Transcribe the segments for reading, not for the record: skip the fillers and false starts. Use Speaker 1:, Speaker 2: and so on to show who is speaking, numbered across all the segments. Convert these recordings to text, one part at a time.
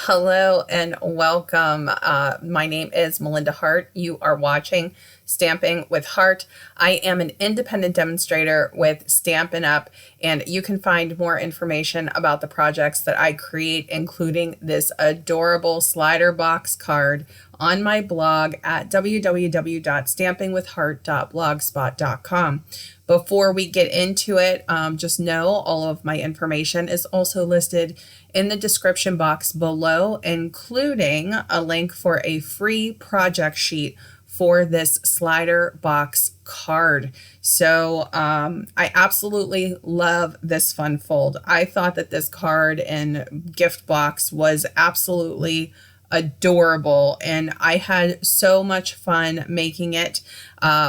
Speaker 1: Hello and welcome. My name is Melinda Hart. You are watching Stamping with Hart. I am an independent demonstrator with Stampin Up, and you can find more information about the projects that I create, including this adorable slider box card, on my blog at www.stampingwithhart.blogspot.com. Before we get into it, just know all of my information is also listed in the description box below, including a link for a free project sheet for this slider box card. So I absolutely love this fun fold. I thought that this card and gift box was absolutely adorable, and I had so much fun making it.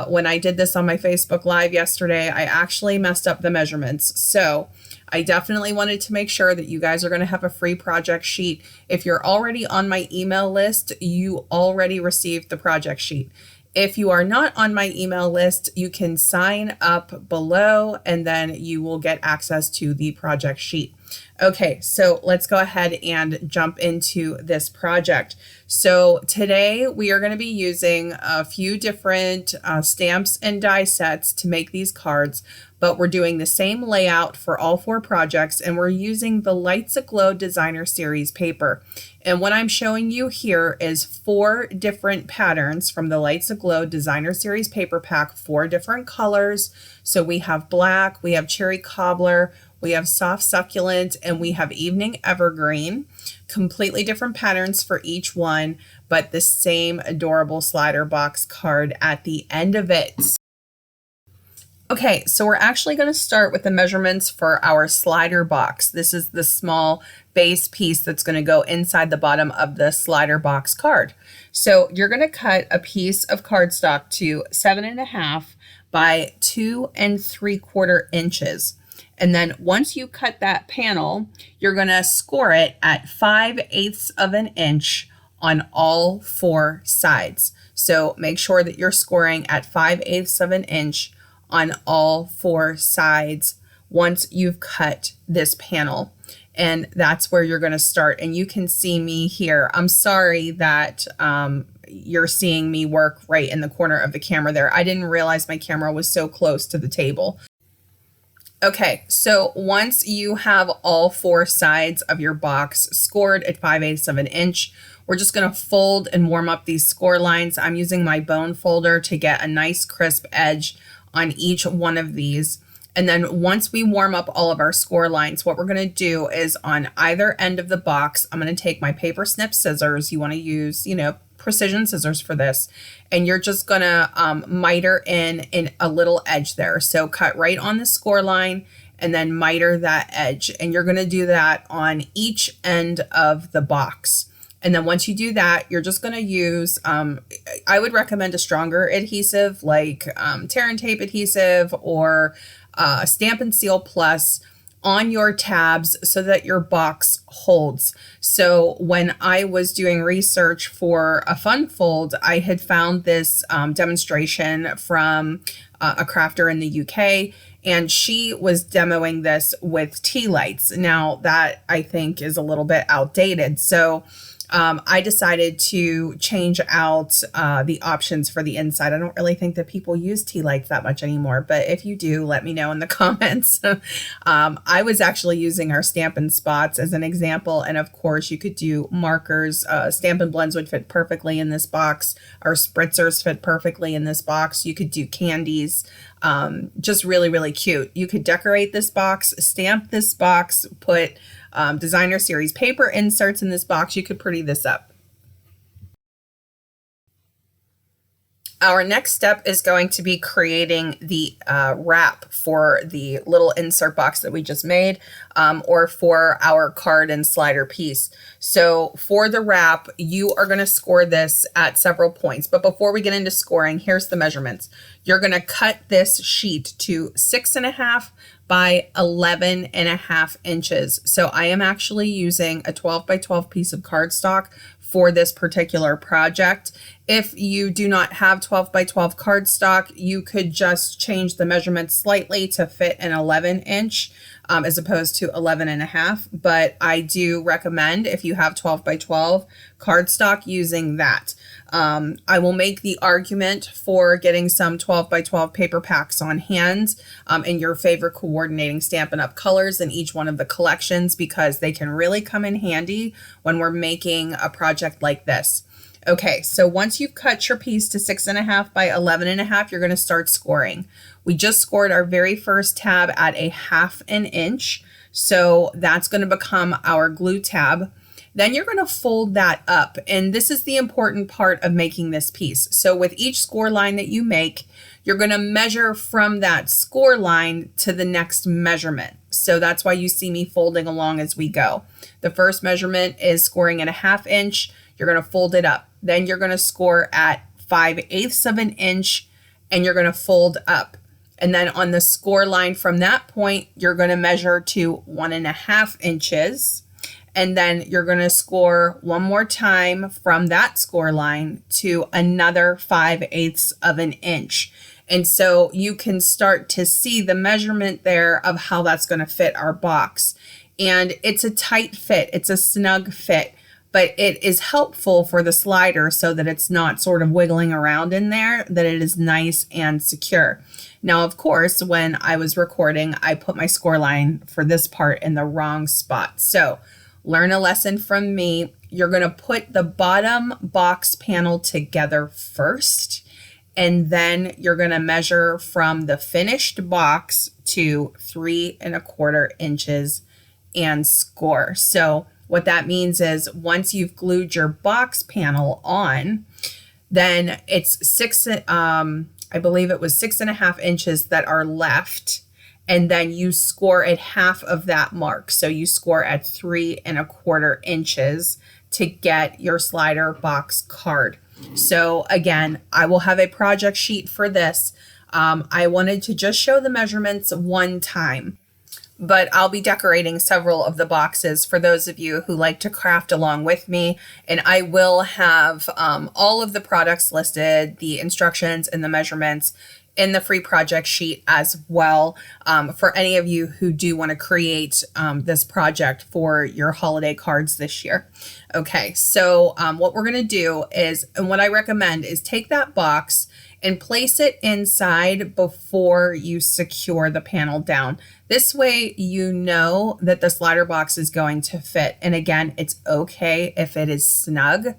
Speaker 1: When I did this on my Facebook Live yesterday, I actually messed up the measurements. So I definitely wanted to make sure that you guys are going to have a free project sheet. If you're already on my email list, you already received the project sheet. If you are not on my email list, you can sign up below and then you will get access to the project sheet. Okay, so let's go ahead and jump into this project. So today we are going to be using a few different stamps and die sets to make these cards, but we're doing the same layout for all four projects, and we're using the Lights Aglow Designer Series paper. And what I'm showing you here is 4 different patterns from the Lights Aglow Designer Series paper pack, 4 different colors. So we have black, we have cherry cobbler, we have soft succulent, and we have evening evergreen. Completely different patterns for each one, but the same adorable slider box card at the end of it. Okay, so we're actually going to start with the measurements for our slider box. This is the small base piece that's going to go inside the bottom of the slider box card. So you're going to cut a piece of cardstock to 7.5 by 2 3/4 inches. And then once you cut that panel, you're going to score it at 5/8 of an inch on all 4 sides. So make sure that you're scoring at 5/8 of an inch on all 4 sides once you've cut this panel. And that's where you're going to start. And you can see me here. I'm sorry that you're seeing me work right in the corner of the camera there. I didn't realize my camera was so close to the table. Okay, so once you have all 4 sides of your box scored at 5/8 of an inch, we're just going to fold and warm up these score lines. I'm using my bone folder to get a nice crisp edge on each one of these. And then once we warm up all of our score lines, what we're going to do is on either end of the box, I'm going to take my paper snip scissors. You want to use, precision scissors for this, and you're just going to miter in a little edge there. So cut right on the score line and then miter that edge. And you're going to do that on each end of the box. And then once you do that, you're just going to use, I would recommend a stronger adhesive like tear and tape adhesive or Stampin' Seal Plus on your tabs so that your box holds. So when I was doing research for a fun fold, I had found this demonstration from a crafter in the UK, and she was demoing this with tea lights. Now that I think is a little bit outdated. So I decided to change out the options for the inside. I don't really think that people use tea lights that much anymore, but if you do, let me know in the comments. I was actually using our Stampin' Spots as an example, and of course you could do markers. Stampin' Blends would fit perfectly in this box. Our spritzers fit perfectly in this box. You could do candies. Just really, really cute. You could decorate this box, stamp this box, put Designer Series paper inserts in this box. You could pretty this up. Our next step is going to be creating the wrap for the little insert box that we just made, or for our card and slider piece. So for the wrap, you are going to score this at several points. But before we get into scoring, here's the measurements. You're going to cut this sheet to 6.5 by 11.5 inches. So I am actually using a 12 by 12 piece of cardstock for this particular project. If you do not have 12 by 12 cardstock, you could just change the measurements slightly to fit an 11 inch. as opposed to 11.5. But I do recommend, if you have 12 by 12 cardstock, using that. I will make the argument for getting some 12 by 12 paper packs on hand in your favorite coordinating Stampin' Up! Colors in each one of the collections, because they can really come in handy when we're making a project like this. Okay, so once you've cut your piece to 6.5 by 11.5, you're going to start scoring. We just scored our very first tab at a 1/2 inch. So that's going to become our glue tab. Then you're going to fold that up. And this is the important part of making this piece. So with each score line that you make, you're going to measure from that score line to the next measurement. So that's why you see me folding along as we go. The first measurement is scoring at a 1/2 inch. You're going to fold it up. Then you're going to score at 5/8 of an inch, and you're going to fold up. And then on the score line from that point, you're going to measure to 1.5 inches. And then you're going to score one more time from that score line to another 5/8 of an inch. And so you can start to see the measurement there of how that's going to fit our box. And it's a tight fit. It's a snug fit, but it is helpful for the slider so that it's not sort of wiggling around in there, that it is nice and secure. Now, of course, when I was recording, I put my score line for this part in the wrong spot. So learn a lesson from me. You're going to put the bottom box panel together first, and then you're going to measure from the finished box to 3.25 inches and score. So what that means is once you've glued your box panel on, then it's I believe it was 6.5 inches that are left. And then you score at half of that mark. So you score at 3.25 inches to get your slider box card. So again, I will have a project sheet for this. I wanted to just show the measurements one time, but I'll be decorating several of the boxes for those of you who like to craft along with me. And I will have all of the products listed, the instructions and the measurements in the free project sheet as well, for any of you who do want to create this project for your holiday cards this year. Okay, so what we're going to do is, and what I recommend is take that box and place it inside before you secure the panel down. This way you know that the slider box is going to fit. And again, it's okay if it is snug.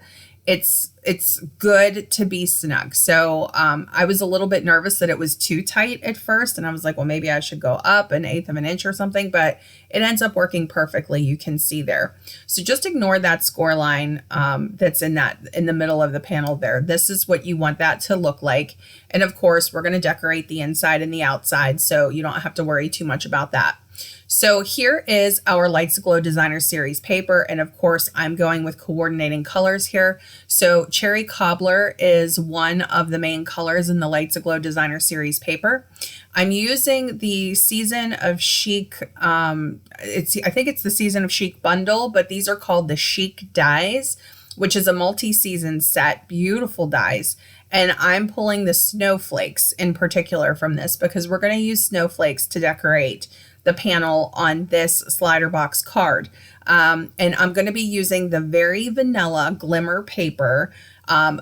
Speaker 1: It's good to be snug. So I was a little bit nervous that it was too tight at first, and I was like, well, maybe I should go up 1/8 of an inch or something, but it ends up working perfectly. You can see there. So just ignore that score line that's in the middle of the panel there. This is what you want that to look like. And of course, we're going to decorate the inside and the outside, so you don't have to worry too much about that. So here is our Lights Aglow Designer Series paper. And of course, I'm going with coordinating colors here. So Cherry Cobbler is one of the main colors in the Lights Aglow Designer Series paper. I'm using the Season of Chic, I think it's the Season of Chic bundle, but these are called the Chic dies, which is a multi-season set, beautiful dies. And I'm pulling the snowflakes in particular from this because we're going to use snowflakes to decorate the panel on this slider box card. And I'm going to be using the Very Vanilla Glimmer paper,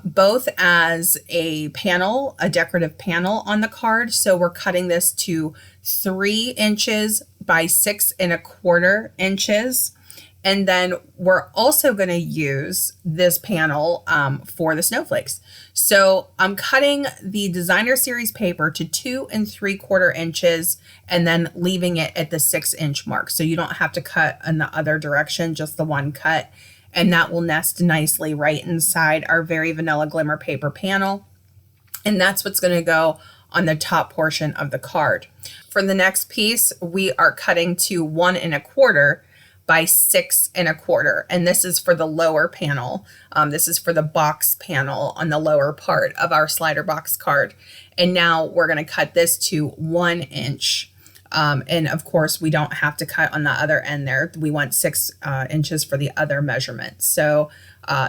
Speaker 1: both as a panel, a decorative panel on the card. So we're cutting this to 3 inches by 6.25 inches. And then we're also going to use this panel for the snowflakes. So I'm cutting the Designer Series paper to 2 3/4 inches and then leaving it at the 6-inch mark. So you don't have to cut in the other direction, just the one cut. And that will nest nicely right inside our Very Vanilla Glimmer paper panel. And that's what's going to go on the top portion of the card. For the next piece, we are cutting to 1 1/4 by 6.25. And this is for the lower panel. This is for the box panel on the lower part of our slider box card. And now we're going to cut this to 1 inch. And of course, we don't have to cut on the other end there. We want 6 inches for the other measurement. So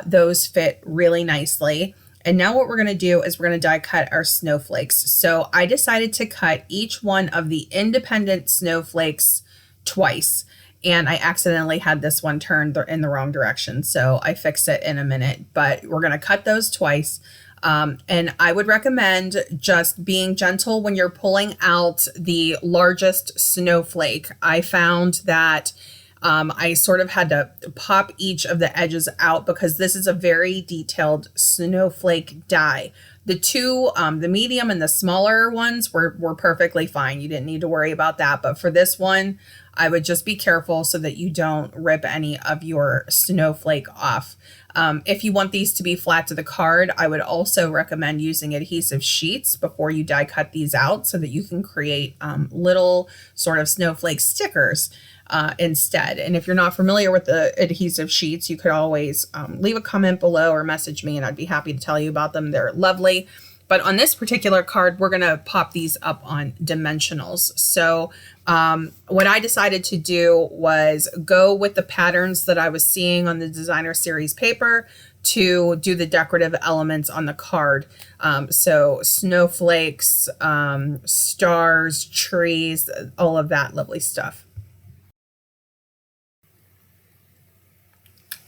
Speaker 1: those fit really nicely. And now what we're going to do is we're going to die cut our snowflakes. So I decided to cut each one of the independent snowflakes twice. And I accidentally had this one turned in the wrong direction. So I fixed it in a minute, but we're going to cut those twice. And I would recommend just being gentle when you're pulling out the largest snowflake. I found that I sort of had to pop each of the edges out because this is a very detailed snowflake die. The two, the medium and the smaller ones were perfectly fine. You didn't need to worry about that. But for this one, I would just be careful so that you don't rip any of your snowflake off. If you want these to be flat to the card, I would also recommend using adhesive sheets before you die cut these out so that you can create little sort of snowflake stickers instead. And if you're not familiar with the adhesive sheets, you could always leave a comment below or message me and I'd be happy to tell you about them. They're lovely. But on this particular card, we're going to pop these up on dimensionals. So what I decided to do was go with the patterns that I was seeing on the designer series paper to do the decorative elements on the card. So snowflakes, stars, trees, all of that lovely stuff.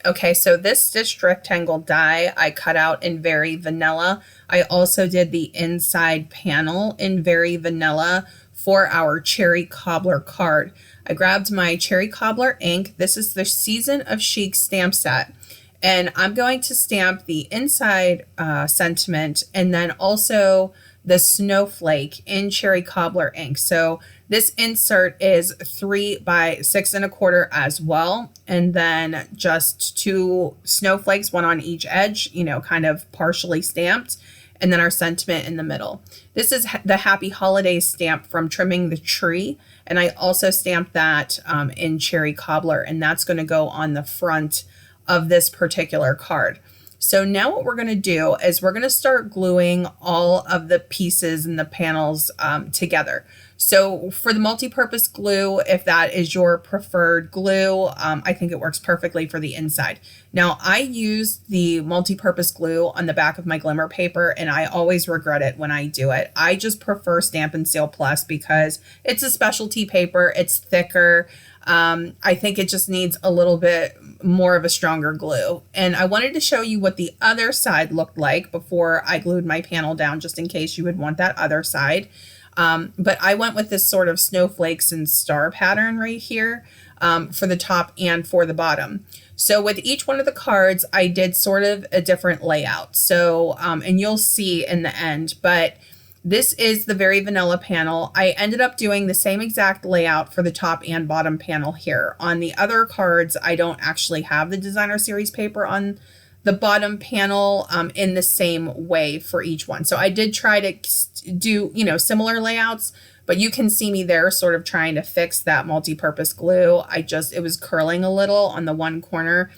Speaker 1: Okay, so this stitched rectangle die I cut out in Very Vanilla. I also did the inside panel in Very Vanilla for our Cherry Cobbler card. I grabbed my Cherry Cobbler ink. This is the Season of Chic stamp set. And I'm going to stamp the inside sentiment and then also the snowflake in Cherry Cobbler ink. So this insert is 3 by 6 1/4 as well. And then just 2 snowflakes, one on each edge, you know, kind of partially stamped. And then our sentiment in the middle. This is the Happy Holidays stamp from Trimming the Tree. And I also stamped that in Cherry Cobbler. And that's going to go on the front of this particular card. So now what we're going to do is we're going to start gluing all of the pieces and the panels together. So for the multi-purpose glue, if that is your preferred glue, I think it works perfectly for the inside. Now I use the multi-purpose glue on the back of my glimmer paper and I always regret it when I do it. I just prefer Stampin' Seal Plus because it's a specialty paper, it's thicker. I think it just needs a little bit more of a stronger glue. And I wanted to show you what the other side looked like before I glued my panel down, just in case you would want that other side. But I went with this sort of snowflakes and star pattern right here for the top and for the bottom. So with each one of the cards, I did sort of a different layout. So, and you'll see in the end, but this is the Very Vanilla panel. I ended up doing the same exact layout for the top and bottom panel here. On the other cards, I don't actually have the designer series paper on the bottom panel in the same way for each one. So I did try to do, you know, similar layouts, but you can see me there sort of trying to fix that multi-purpose glue. It was curling a little on the one corner.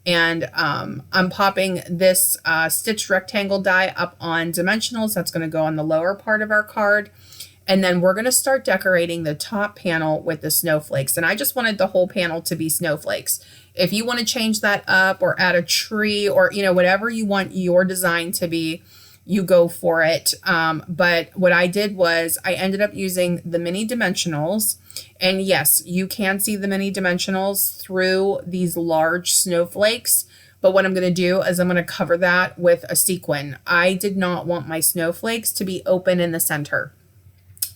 Speaker 1: And I'm popping this stitched rectangle die up on dimensionals. That's going to go on the lower part of our card. And then we're going to start decorating the top panel with the snowflakes. And I just wanted the whole panel to be snowflakes. If you want to change that up or add a tree or, you know, whatever you want your design to be, you go for it. But what I did was I ended up using the mini dimensionals. And yes, you can see the mini dimensionals through these large snowflakes. But what I'm going to do is I'm going to cover that with a sequin. I did not want my snowflakes to be open in the center.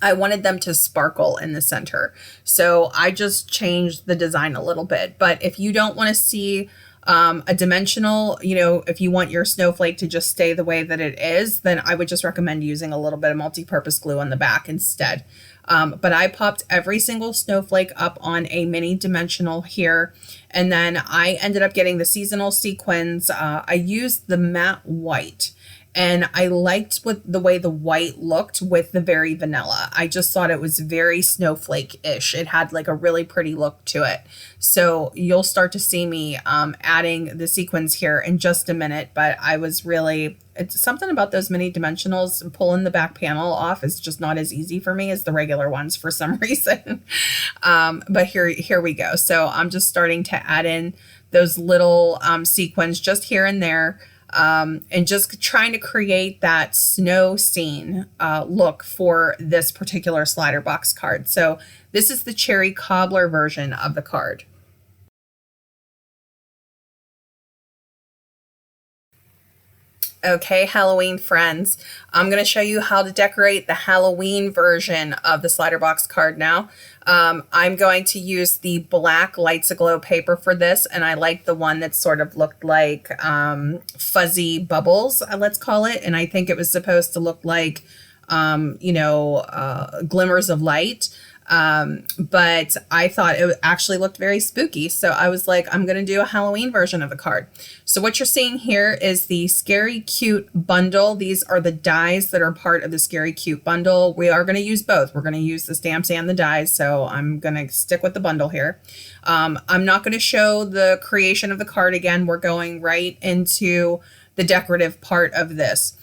Speaker 1: I wanted them to sparkle in the center. So I just changed the design a little bit. But if you don't want to see a dimensional, you know, if you want your snowflake to just stay the way that it is, then I would just recommend using a little bit of multi-purpose glue on the back instead. But I popped every single snowflake up on a mini dimensional here. And then I ended up getting the seasonal sequins. I used the matte white. And I liked the way the white looked with the Very Vanilla. I just thought it was very snowflake-ish. It had like a really pretty look to it. So you'll start to see me adding the sequins here in just a minute. But I was really, it's something about those mini dimensionals. Pulling the back panel off is just not as easy for me as the regular ones for some reason. But here we go. So I'm just starting to add in those little sequins just here and there. and just trying to create that snow scene look for this particular slider box card. So this is the cherry cobbler version of the card. Okay, Halloween friends, I'm going to show you how to decorate the Halloween version of the slider box card now. I'm going to use the black Lights Aglow paper for this, and I like the one that sort of looked like fuzzy bubbles, let's call it. And I think it was supposed to look like, glimmers of light. But I thought it actually looked very spooky. So I was like, I'm going to do a Halloween version of the card. So what you're seeing here is the Scary Cute bundle. These are the dies that are part of the Scary Cute bundle. We are going to use both. We're going to use the stamps and the dies. So I'm going to stick with the bundle here. I'm not going to show the creation of the card again. We're going right into the decorative part of this.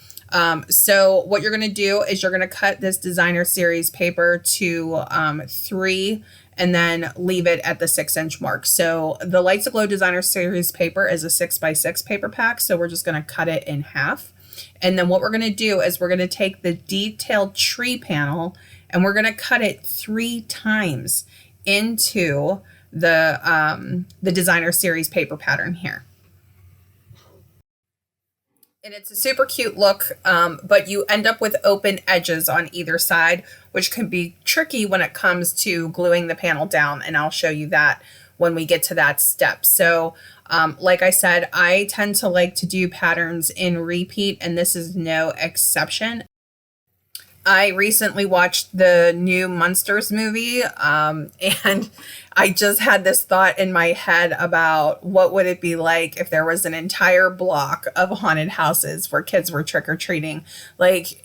Speaker 1: So what you're going to do is you're going to cut this designer series paper to 3 and then leave it at the 6-inch mark. So the Lights Aglow designer series paper is a 6x6 paper pack. So we're just going to cut it in half. And then what we're going to do is we're going to take the detailed tree panel and we're going to cut it 3 times into the designer series paper pattern here. And it's a super cute look, but you end up with open edges on either side, which can be tricky when it comes to gluing the panel down. And I'll show you that when we get to that step. So like I said, I tend to like to do patterns in repeat, and this is no exception. I recently watched the new Monsters movie, and I just had this thought in my head about what would it be like if there was an entire block of haunted houses where kids were trick-or-treating, like,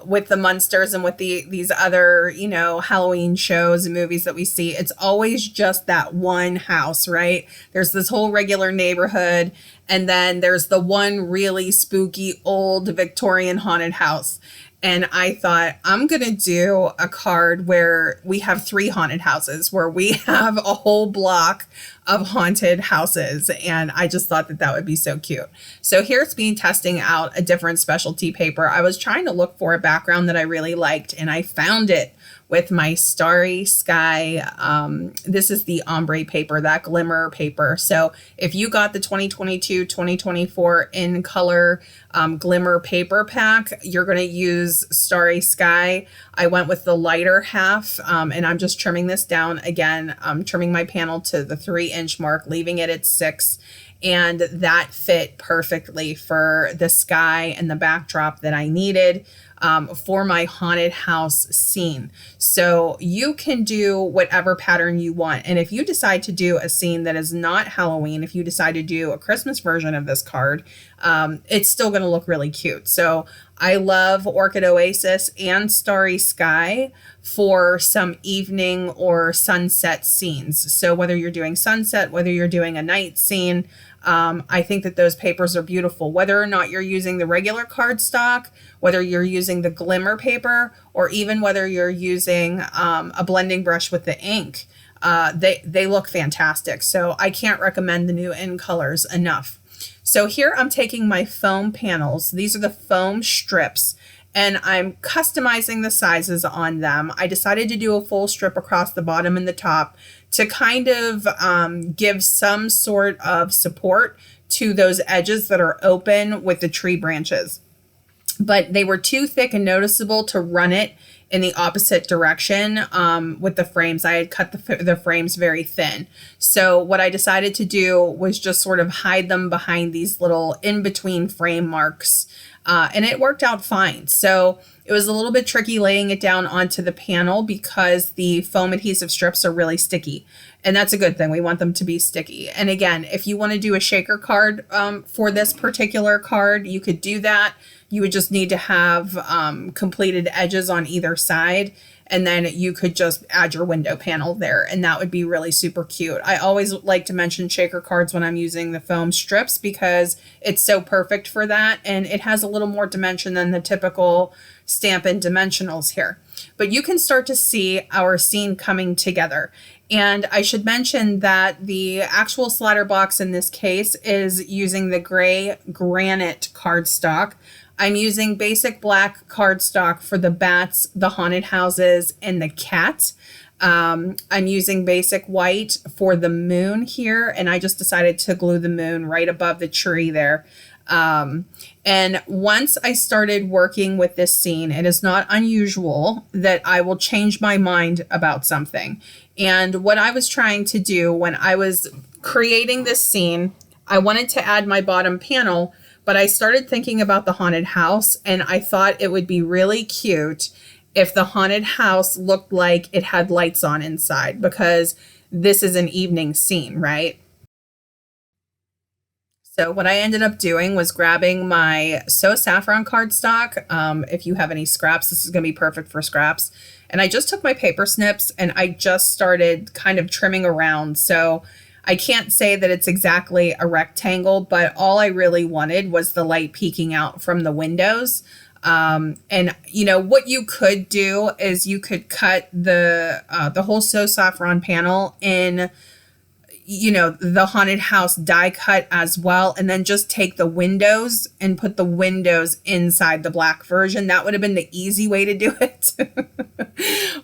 Speaker 1: with the Monsters and with these other, Halloween shows and movies that we see. It's always just that one house, right? There's this whole regular neighborhood, and then there's the one really spooky old Victorian haunted house. And I thought, I'm going to do a card where we have 3 haunted houses, where we have a whole block of haunted houses. And I just thought that that would be so cute. So here's me testing out a different specialty paper. I was trying to look for a background that I really liked, and I found it with my Starry Sky. This is the ombre paper, that glimmer paper. So if you got the 2022-2024 in color glimmer paper pack, you're going to use Starry Sky. I went with the lighter half, and I'm just trimming this down. Again, I'm trimming my panel to the 3-inch mark, leaving it at 6. And that fit perfectly for the sky and the backdrop that I needed for my haunted house scene. So you can do whatever pattern you want. And if you decide to do a scene that is not Halloween, if you decide to do a Christmas version of this card, it's still going to look really cute. So I love Orchid Oasis and Starry Sky for some evening or sunset scenes. So whether you're doing sunset, whether you're doing a night scene, I think that those papers are beautiful. Whether or not you're using the regular cardstock, whether you're using the glimmer paper, or even whether you're using a blending brush with the ink, they look fantastic. So I can't recommend the new in colors enough. So here I'm taking my foam panels. These are the foam strips, and I'm customizing the sizes on them. I decided to do a full strip across the bottom and the top to kind of give some sort of support to those edges that are open with the tree branches. But they were too thick and noticeable to run it in the opposite direction with the frames. I had cut the frames very thin. So what I decided to do was just sort of hide them behind these little in-between frame marks. And it worked out fine. So it was a little bit tricky laying it down onto the panel because the foam adhesive strips are really sticky. And that's a good thing. We want them to be sticky. And again, if you want to do a shaker card for this particular card, you could do that. You would just need to have completed edges on either side. And then you could just add your window panel there, and that would be really super cute. I always like to mention shaker cards when I'm using the foam strips because it's so perfect for that. And it has a little more dimension than the typical Stampin' dimensionals here. But you can start to see our scene coming together. And I should mention that the actual slider box in this case is using the gray granite cardstock. I'm using basic black cardstock for the bats, the haunted houses, and the cat. I'm using basic white for the moon here, and I just decided to glue the moon right above the tree there. And once I started working with this scene, it is not unusual that I will change my mind about something. And what I was trying to do when I was creating this scene, I wanted to add my bottom panel, but I started thinking about the haunted house, and I thought it would be really cute if the haunted house looked like it had lights on inside, because this is an evening scene, right? So what I ended up doing was grabbing my So Saffron cardstock. If you have any scraps, this is going to be perfect for scraps. And I just took my paper snips and I just started kind of trimming around. So I can't say that it's exactly a rectangle, but all I really wanted was the light peeking out from the windows. And you know, what you could do is you could cut the whole So Saffron panel in, you know, the haunted house die cut as well, and then just take the windows and put the windows inside the black version. That would have been the easy way to do it.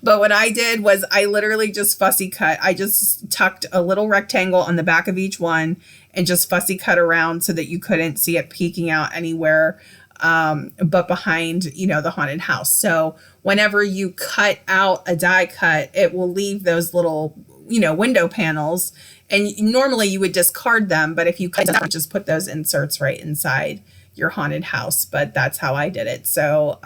Speaker 1: But what I did was I literally just fussy cut. I just tucked a little rectangle on the back of each one and just fussy cut around so that you couldn't see it peeking out anywhere but behind, you know, the haunted house. So whenever you cut out a die cut, it will leave those little, you know, window panels. And normally you would discard them, but if you cut them, just put those inserts right inside your haunted house. But that's how I did it. So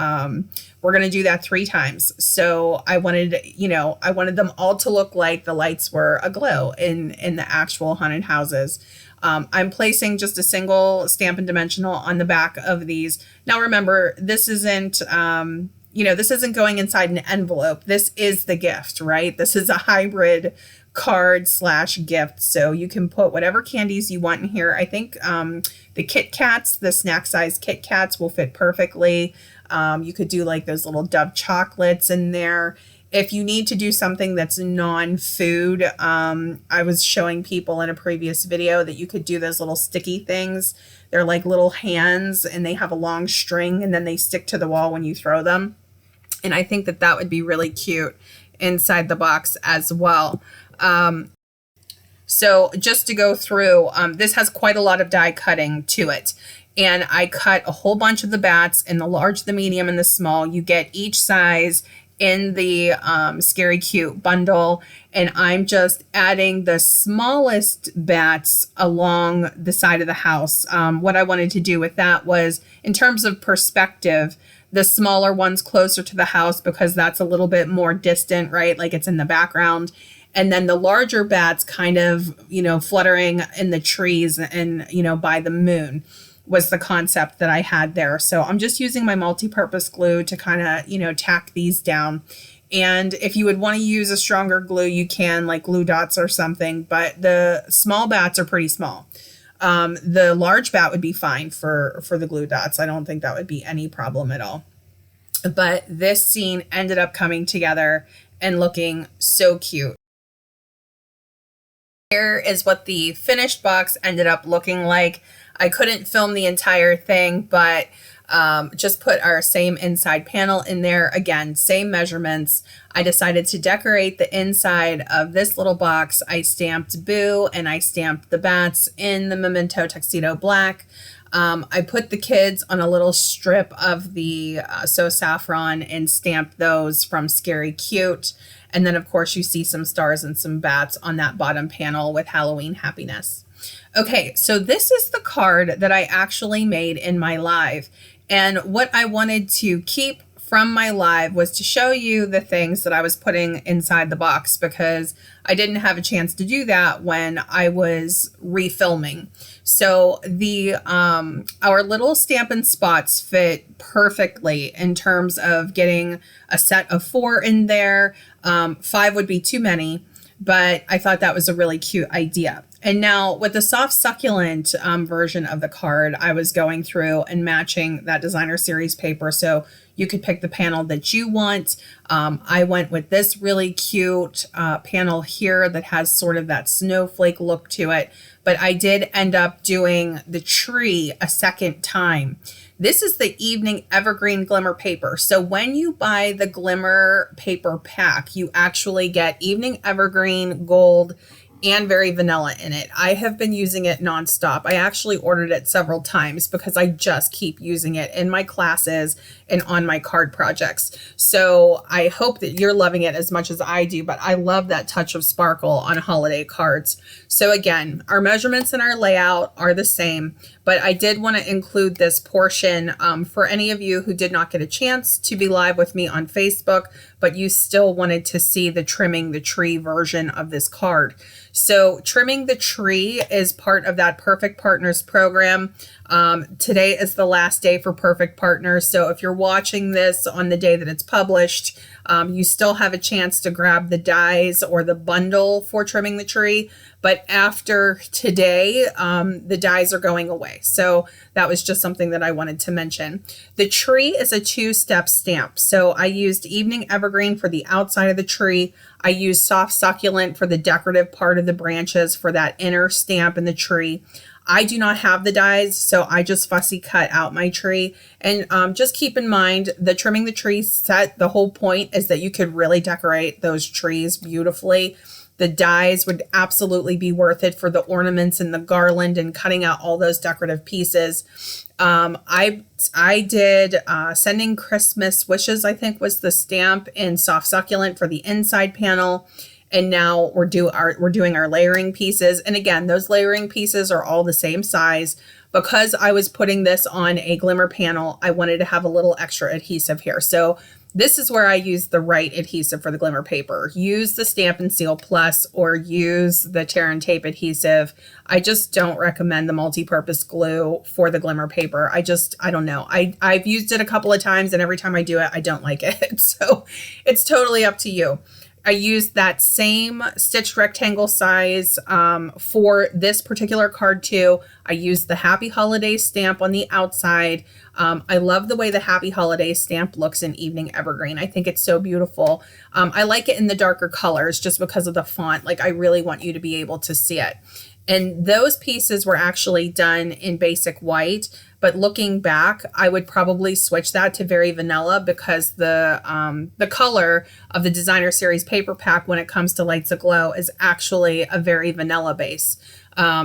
Speaker 1: we're going to do that 3 times. So I wanted, you know, I wanted them all to look like the lights were aglow in the actual haunted houses. I'm placing just a single Stampin' Dimensional on the back of these. Now remember, this isn't, you know, this isn't going inside an envelope. This is the gift, right? This is a hybrid card / gift. So you can put whatever candies you want in here. I think the Kit Kats, the snack size Kit Kats will fit perfectly. You could do like those little Dove chocolates in there. If you need to do something that's non-food, I was showing people in a previous video that you could do those little sticky things. They're like little hands and they have a long string and then they stick to the wall when you throw them. And I think that that would be really cute inside the box as well. So just to go through, this has quite a lot of die cutting to it. And I cut a whole bunch of the bats in the large, the medium, and the small. You get each size in the Scary Cute bundle. And I'm just adding the smallest bats along the side of the house. What I wanted to do with that was, in terms of perspective, the smaller ones closer to the house because that's a little bit more distant, right? Like it's in the background. And then the larger bats kind of, you know, fluttering in the trees and, you know, by the moon was the concept that I had there. So I'm just using my multi-purpose glue to kind of, you know, tack these down. And if you would want to use a stronger glue, you can, like glue dots or something, but the small bats are pretty small. The large bat would be fine for the glue dots. I don't think that would be any problem at all. But this scene ended up coming together and looking so cute. Here is what the finished box ended up looking like. I couldn't film the entire thing, but just put our same inside panel in there. Again, same measurements. I decided to decorate the inside of this little box. I stamped Boo and I stamped the bats in the Memento Tuxedo Black. I put the kids on a little strip of the So Saffron and stamped those from Scary Cute. And then, of course, you see some stars and some bats on that bottom panel with Halloween happiness. Okay, so this is the card that I actually made in my live. And what I wanted to keep from my live was to show you the things that I was putting inside the box because I didn't have a chance to do that when I was refilming. So the our little Stampin' Spots fit perfectly in terms of getting a set of 4 in there. 5 would be too many, but I thought that was a really cute idea. And now with the soft succulent version of the card, I was going through and matching that designer series paper. So you could pick the panel that you want. I went with this really cute panel here that has sort of that snowflake look to it. But I did end up doing the tree a second time. This is the Evening Evergreen Glimmer paper. So when you buy the Glimmer paper pack, you actually get Evening Evergreen, Gold, and Very Vanilla in it. I have been using it nonstop. I actually ordered it several times because I just keep using it in my classes and on my card projects. So I hope that you're loving it as much as I do, but I love that touch of sparkle on holiday cards. So again, our measurements and our layout are the same, but I did want to include this portion for any of you who did not get a chance to be live with me on Facebook, but you still wanted to see the trimming the tree version of this card. So trimming the tree is part of that Perfect Partners program. Today is the last day for Perfect Partners. So if you're watching this on the day that it's published, you still have a chance to grab the dies or the bundle for trimming the tree. But after today, the dies are going away. So that was just something that I wanted to mention. The tree is a two-step stamp. So I used Evening Evergreen for the outside of the tree. I used Soft Succulent for the decorative part of the branches for that inner stamp in the tree. I do not have the dies, so I just fussy cut out my tree. And just keep in mind, the trimming the tree set, the whole point is that you could really decorate those trees beautifully. The dies would absolutely be worth it for the ornaments and the garland and cutting out all those decorative pieces. I did Sending Christmas Wishes, I think was the stamp in Soft Succulent for the inside panel. And now we're doing our layering pieces. And again, those layering pieces are all the same size. Because I was putting this on a glimmer panel, I wanted to have a little extra adhesive here. So this is where I use the right adhesive for the glimmer paper. Use the Stampin' Seal Plus or use the Tear and Tape adhesive. I just don't recommend the multi-purpose glue for the glimmer paper. I don't know. I've used it a couple of times and every time I do it, I don't like it. So it's totally up to you. I used that same stitched rectangle size for this particular card too. I used the Happy Holidays stamp on the outside. I love the way the Happy Holidays stamp looks in Evening Evergreen. I think it's so beautiful. I like it in the darker colors just because of the font. Like I really want you to be able to see it. And those pieces were actually done in basic white. But looking back, I would probably switch that to Very Vanilla because the color of the designer series paper pack when it comes to Lights Aglow is actually a Very Vanilla base.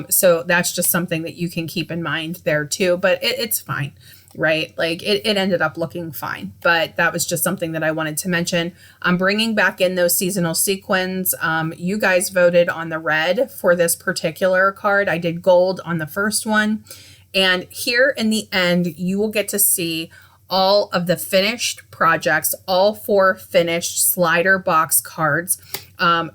Speaker 1: So that's just something that you can keep in mind there too, but it's fine, right? Like it ended up looking fine, but that was just something that I wanted to mention. I'm bringing back in those seasonal sequins. You guys voted on the red for this particular card. I did gold on the first one. And here in the end, you will get to see all of the finished projects, all 4 finished slider box cards.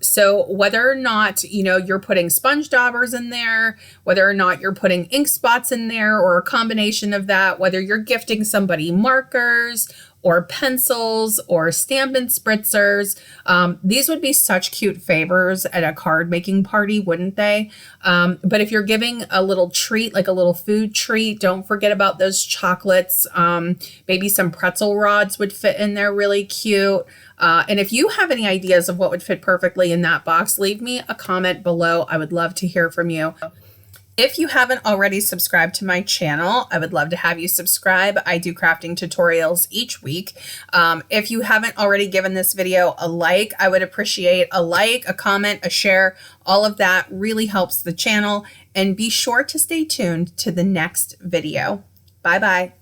Speaker 1: So whether or not, you're putting sponge daubers in there, whether or not you're putting ink spots in there or a combination of that, whether you're gifting somebody markers or pencils or Stampin' Spritzers, these would be such cute favors at a card making party, wouldn't they? But if you're giving a little treat, like a little food treat, don't forget about those chocolates. Maybe some pretzel rods would fit in there really cute. And if you have any ideas of what would fit perfectly in that box, leave me a comment below. I would love to hear from you. If you haven't already subscribed to my channel, I would love to have you subscribe. I do crafting tutorials each week. If you haven't already given this video a like, I would appreciate a like, a comment, a share. All of that really helps the channel. And be sure to stay tuned to the next video. Bye-bye.